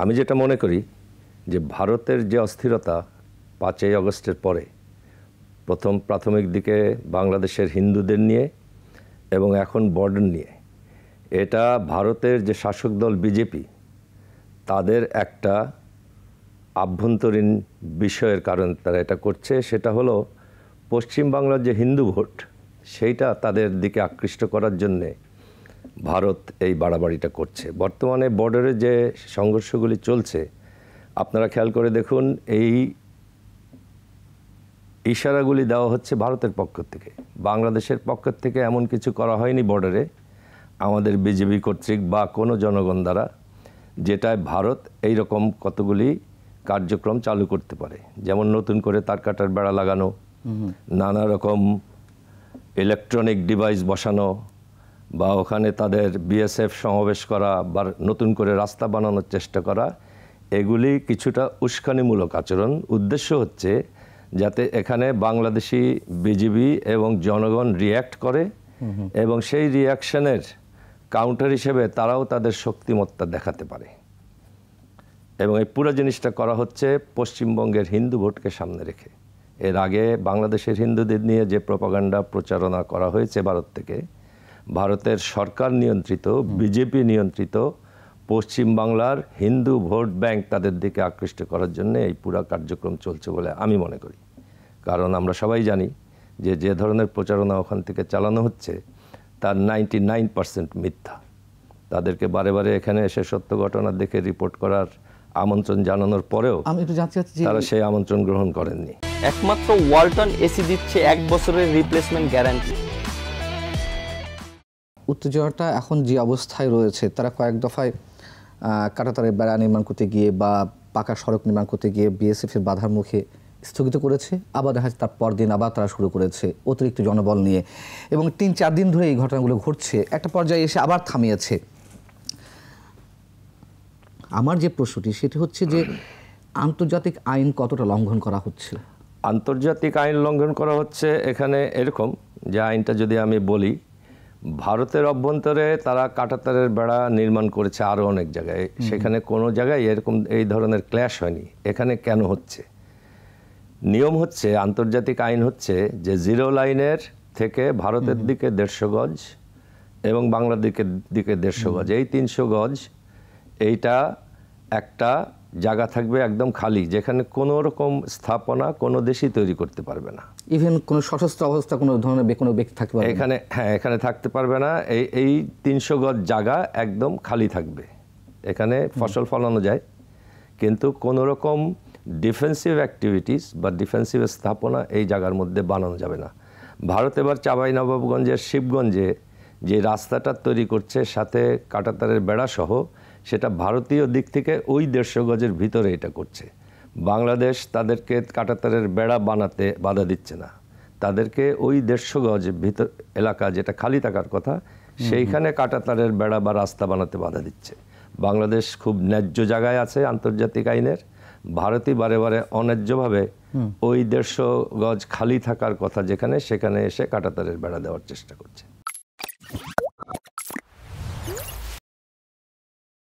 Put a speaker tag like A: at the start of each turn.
A: আমি যেটা মনে করি যে ভারতের যে অস্থিরতা 5ই আগস্টের পরে প্রথম প্রাথমিক দিকে বাংলাদেশের হিন্দুদের নিয়ে এবং এখন বর্ডার নিয়ে, এটা ভারতের যে শাসক দল বিজেপি তাদের একটা আভ্যন্তরীণ বিষয়ের কারণে তারা এটা করছে। সেটা হলো পশ্চিমবাংলার যে হিন্দু ভোট সেইটা তাদের দিকে আকৃষ্ট করার জন্যে ভারত এই বাড়াবাড়িটা করছে। বর্তমানে বর্ডারে যে সংঘর্ষগুলি চলছে আপনারা খেয়াল করে দেখুন, এই ইশারাগুলি দেওয়া হচ্ছে ভারতের পক্ষ থেকে। বাংলাদেশের পক্ষ থেকে এমন কিছু করা হয়নি বর্ডারে আমাদের বিজেপি কর্তৃক বা কোনো জনগণ দ্বারা, যেটায় ভারত এই রকম কতগুলি কার্যক্রম চালু করতে পারে। যেমন নতুন করে তার কাটার বেড়া লাগানো, নানা রকম ইলেকট্রনিক ডিভাইস বসানো, বা ওখানে তাদের বিএসএফ সমাবেশ করা বা নতুন করে রাস্তা বানানোর চেষ্টা করা, এগুলি কিছুটা উস্কানিমূলক আচরণ। উদ্দেশ্য হচ্ছে যাতে এখানে বাংলাদেশি বিজিবি এবং জনগণ রিয়্যাক্ট করে এবং সেই রিয়াকশনের কাউন্টার হিসেবে তারাও তাদের শক্তিমত্তা দেখাতে পারে। এবং এই পুরো জিনিসটা করা হচ্ছে পশ্চিমবঙ্গের হিন্দু ভোটকে সামনে রেখে। এর আগে বাংলাদেশের হিন্দুদের নিয়ে যে প্রপাগান্ডা প্রচারণা করা হয়েছে ভারত থেকে, ভারতের সরকার নিয়ন্ত্রিত বিজেপি নিয়ন্ত্রিত পশ্চিমবাংলার হিন্দু ভোট ব্যাংক তাদের দিকে আকৃষ্ট করার জন্য এই পুরা কার্যক্রম চলছে বলে আমি মনে করি। কারণ আমরা সবাই জানি যে যে ধরনের প্রচারণা ওখান থেকে চালানো হচ্ছে তার 99% মিথ্যা। তাদেরকে বারে বারে এখানে এসে সত্য ঘটনা দেখে রিপোর্ট করার আমন্ত্রণ জানানোর পরেও
B: আমি একটু জানতে চাচ্ছি
A: তারা সেই আমন্ত্রণ গ্রহণ করেননি।
C: একমাত্র ওয়ালটন এসি দিচ্ছে 1 বছরের রিপ্লেসমেন্ট গ্যারান্টি।
B: উত্তেজনাটা এখন যে অবস্থায় রয়েছে, তারা কয়েক দফায় কাঁটাতারের বেড়া নির্মাণ করতে গিয়ে বা পাকা সড়ক নির্মাণ করতে গিয়ে বিএসএফের বাধার মুখে স্থগিত করেছে। আবার দেখা যাচ্ছে তার পরদিন আবার তারা শুরু করেছে অতিরিক্ত জনবল নিয়ে, এবং 3-4 দিন ধরে এই ঘটনাগুলো ঘটছে। একটা পর্যায়ে এসে আবার থামিয়েছে। আমার যে প্রশ্নটি সেটি হচ্ছে যে আন্তর্জাতিক আইন কতটা লঙ্ঘন করা হচ্ছে?
A: আন্তর্জাতিক আইন লঙ্ঘন করা হচ্ছে এখানে এরকম যে আইনটা যদি আমি বলি, ভারতের অভ্যন্তরে তারা কাঁটাতারের বেড়া নির্মাণ করেছে আরও অনেক জায়গায়, সেখানে কোনো জায়গায় এরকম এই ধরনের ক্ল্যাশ হয়নি। এখানে কেন হচ্ছে? নিয়ম হচ্ছে, আন্তর্জাতিক আইন হচ্ছে যে জিরো লাইনের থেকে ভারতের দিকে 150 গজ এবং বাংলাদেশের দিকে 150 গজ, এই 300 গজ এইটা একটা জায়গা থাকবে একদম খালি, যেখানে কোনো রকম স্থাপনা কোনো দেশই তৈরি করতে পারবে না।
B: ইভেন কোনো সশস্ত্র অবস্থা কোনো ধরনের কোনো ব্যক্তি থাকতে পারবে
A: এখানে, হ্যাঁ, এখানে থাকতে পারবে না। এই 300 গজ জায়গা একদম খালি থাকবে। এখানে ফসল ফলানো যায়, কিন্তু কোনো রকম ডিফেন্সিভ অ্যাক্টিভিটিস বা ডিফেন্সিভ স্থাপনা এই জায়গার মধ্যে বানানো যাবে না। ভারত এবার চাঁপাইনবাবগঞ্জের শিবগঞ্জে যে রাস্তাটা তৈরি করছে সাথে কাঁটাতারের বেড়া সহ, সেটা ভারতীয় দিক থেকে ওই 150 গজের ভিতরে এটা করছে। বাংলাদেশ তাদেরকে কাঁটাতারের বেড়া বানাতে বাধা দিচ্ছে না, তাদেরকে ওই 150 গজ ভিতর এলাকা যেটা খালি থাকার কথা সেইখানে কাঁটাতারের বেড়া বা রাস্তা বানাতে বাধা দিচ্ছে। বাংলাদেশ খুব ন্যায্য জায়গায় আছে আন্তর্জাতিক আইনের, ভারতই বারে বারে অন্যায্যভাবে ওই 150 গজ খালি থাকার কথা যেখানে, সেখানে এসে কাঁটাতারের বেড়া দেওয়ার চেষ্টা করছে।